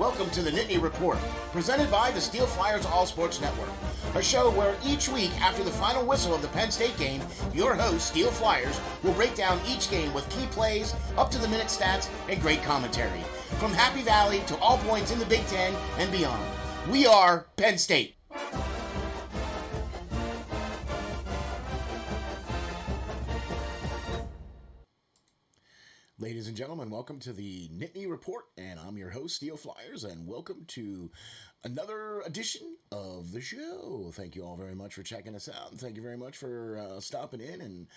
Welcome to the Nittany Report, presented by the SteelFlyers All Sports Network, a show where each week after the final whistle of the Penn State game, your host, SteelFlyers, will break down each game with key plays, up-to-the-minute stats, and great commentary. From Happy Valley to all points in the Big Ten and beyond, we are Penn State. Ladies and gentlemen, welcome to the Nittany Report, and I'm your host, SteelFlyers, and welcome to another edition of the show. Thank you all very much for checking us out, and thank you very much for stopping in and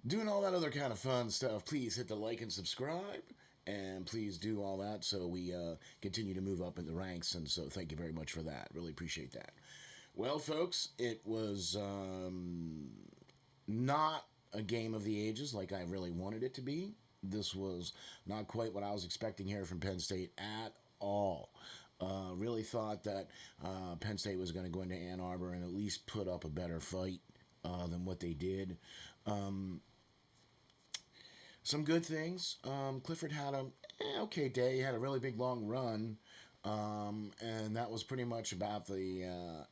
doing all that other kind of fun stuff. Please hit the like and subscribe, and please do all that so we continue to move up in the ranks, and so thank you very much for that. Really appreciate that. Well, folks, it was not a game of the ages like I really wanted it to be. This was not quite what I was expecting here from Penn State at all. Really thought that Penn State was going to go into Ann Arbor and at least put up a better fight than what they did. Some good things. Clifford had a okay day. He had a really big long run, and that was pretty much about the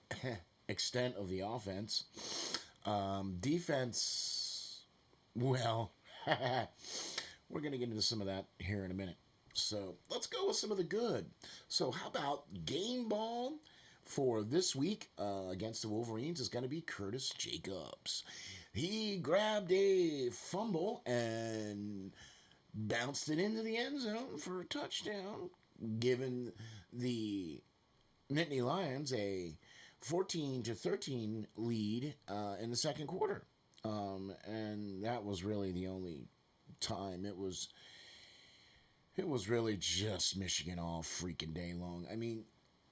extent of the offense. Defense, well... We're going to get into some of that here in a minute. So let's go with some of the good. So how about game ball for this week against the Wolverines is going to be Curtis Jacobs. He grabbed a fumble and bounced it into the end zone for a touchdown, giving the Nittany Lions a 14-13 lead in the second quarter. And that was really the only time. It was really just Michigan all freaking day long. I mean,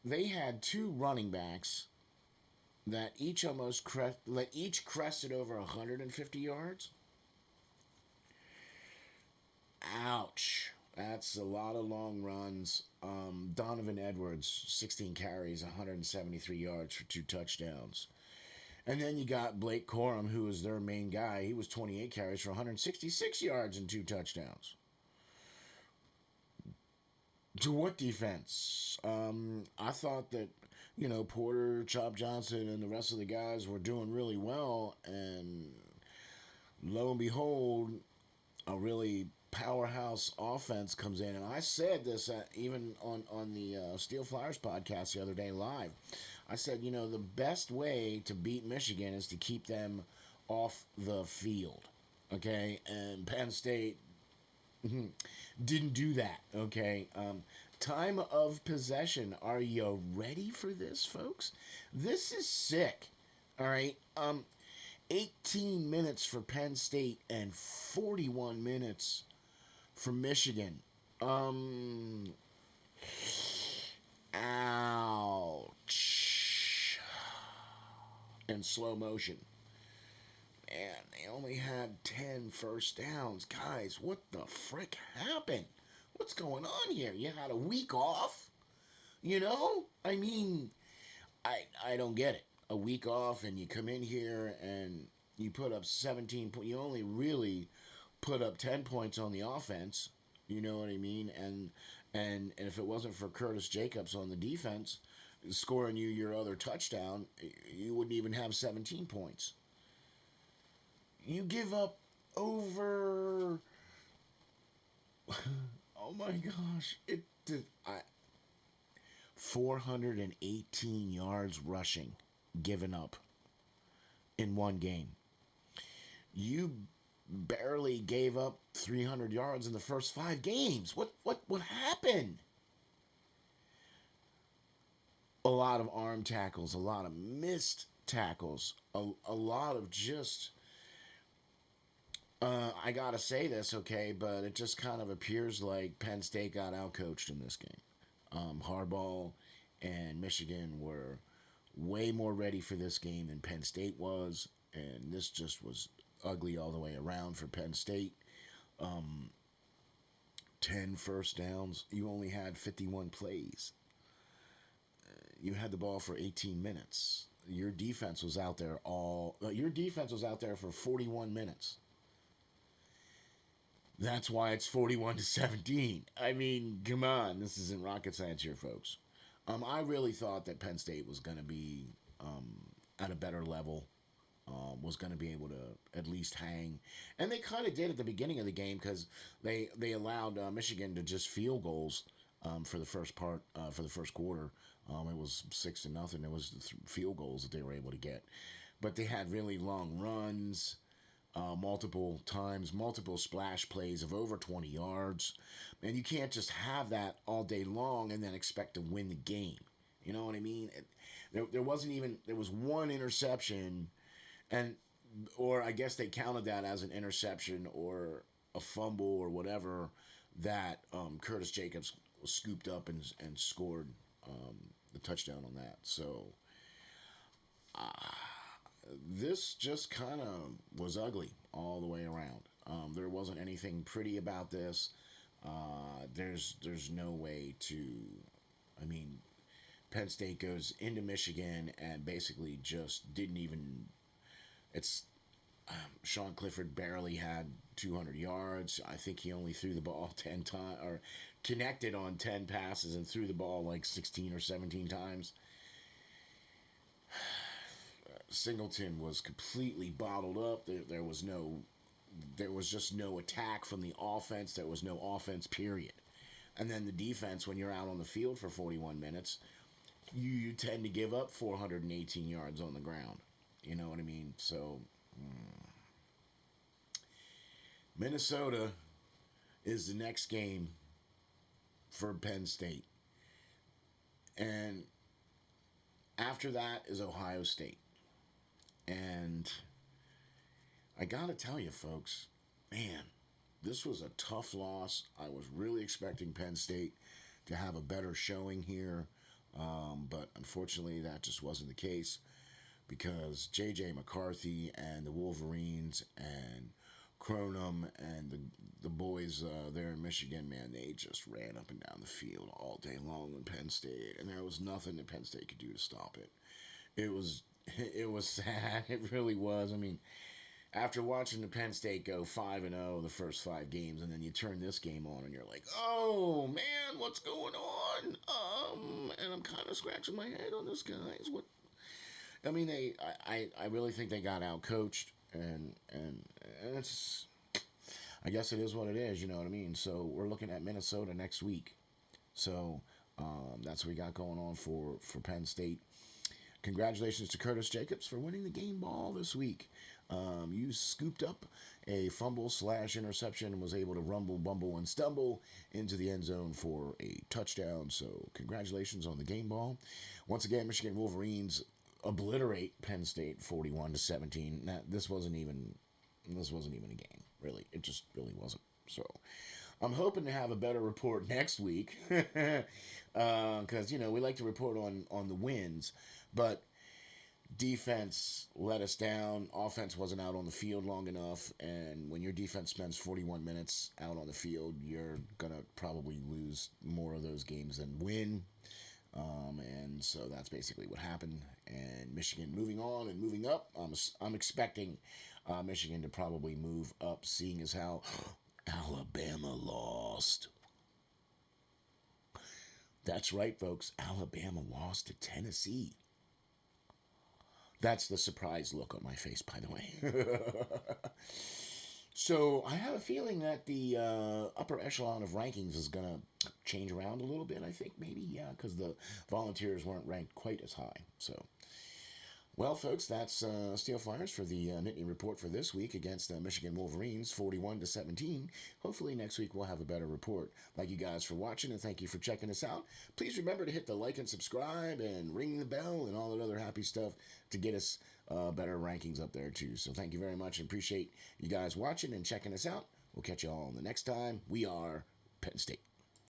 they had two running backs that each crested over 150 yards. Ouch. That's a lot of long runs. Donovan Edwards, 16 carries, 173 yards for 2 touchdowns. And then you got Blake Corum, who was their main guy. He was 28 carries for 166 yards and 2 touchdowns. To what defense? I thought that, Porter, Chop Johnson, and the rest of the guys were doing really well. And lo and behold, a really powerhouse offense comes in. And I said this even on the SteelFlyers podcast the other day live. I said, the best way to beat Michigan is to keep them off the field, okay? And Penn State didn't do that, okay? Time of possession. Are you ready for this, folks? This is sick, all right? 18 minutes for Penn State and 41 minutes for Michigan. Ouch. In slow motion. Man, they only had 10 first downs. Guys, what the frick happened? What's going on here? You had a week off? I mean, I don't get it. A week off and you come in here and you put up 17 points. You only really put up 10 points on the offense. You know what I mean? And if it wasn't for Curtis Jacobs on the defense scoring you your other touchdown, you wouldn't even have 17 points. You give up over... oh my gosh. 418 yards rushing given up in one game. You barely gave up 300 yards in the first 5 games. What happened? A lot of arm tackles, a lot of missed tackles, a lot of just... I gotta say this, okay, but it just kind of appears like Penn State got outcoached in this game. Harbaugh and Michigan were way more ready for this game than Penn State was, and this just was ugly all the way around for Penn State. 10 first downs. You only had 51 plays. You had the ball for 18 minutes. Your defense was out there for 41 minutes. That's why it's 41-17. I mean, come on, this isn't rocket science here, folks. I really thought that Penn State was going to be at a better level, was going to be able to at least hang, and they kind of did at the beginning of the game because they allowed Michigan to just field goals for the first part for the first quarter. It was 6-0. It was the field goals that they were able to get, but they had really long runs. Multiple times, multiple splash plays of over 20 yards. And you can't just have that all day long and then expect to win the game. You know what I mean? There wasn't even, there was one interception, and, or I guess they counted that as an interception or a fumble or whatever, that Curtis Jacobs scooped up and scored the touchdown on that. So, this just kind of was ugly all the way around. There wasn't anything pretty about this. There's no way to. I mean, Penn State goes into Michigan and basically just didn't even. It's Sean Clifford barely had 200 yards. I think he only threw the ball 10 times or connected on 10 passes and threw the ball like 16 or 17 times. Singleton was completely bottled up. There was just no attack from the offense. There was no offense, period. And then the defense, when you're out on the field for 41 minutes, you tend to give up 418 yards on the ground. You know what I mean? So, Minnesota is the next game for Penn State. And after that is Ohio State. And I gotta tell you, folks, man, this was a tough loss. I was really expecting Penn State to have a better showing here, but unfortunately that just wasn't the case because J.J. McCarthy and the Wolverines and Cronum and the boys there in Michigan, man, they just ran up and down the field all day long in Penn State, and there was nothing that Penn State could do to stop it. It was sad. It really was. I mean, after watching the Penn State go 5-0 the first 5 games, and then you turn this game on, and you're like, "Oh man, what's going on?" And I'm kind of scratching my head on this, guys. What? I mean, I really think they got out coached, and it's. I guess it is what it is. You know what I mean? So we're looking at Minnesota next week. So that's what we got going on for Penn State. Congratulations to Curtis Jacobs for winning the game ball this week. You scooped up a fumble/interception and was able to rumble, bumble, and stumble into the end zone for a touchdown. So congratulations on the game ball. Once again, Michigan Wolverines obliterate Penn State 41-17. This wasn't even a game, really. It just really wasn't. So I'm hoping to have a better report next week because we like to report on the wins. But defense let us down. Offense wasn't out on the field long enough. And when your defense spends 41 minutes out on the field, you're going to probably lose more of those games than win. And so that's basically what happened. And Michigan moving on and moving up. I'm expecting Michigan to probably move up, seeing as how Alabama lost. That's right, folks. Alabama lost to Tennessee. That's the surprised look on my face, by the way. So I have a feeling that the upper echelon of rankings is going to change around a little bit, I think, maybe, yeah, because the Volunteers weren't ranked quite as high. So, well, folks, that's SteelFlyers for the Nittany report for this week against the Michigan Wolverines, 41-17. Hopefully next week we'll have a better report. Thank you guys for watching, and thank you for checking us out. Please remember to hit the like and subscribe and ring the bell and all that other happy stuff to get us better rankings up there, too. So thank you very much and appreciate you guys watching and checking us out. We'll catch you all the next time. We are Penn State.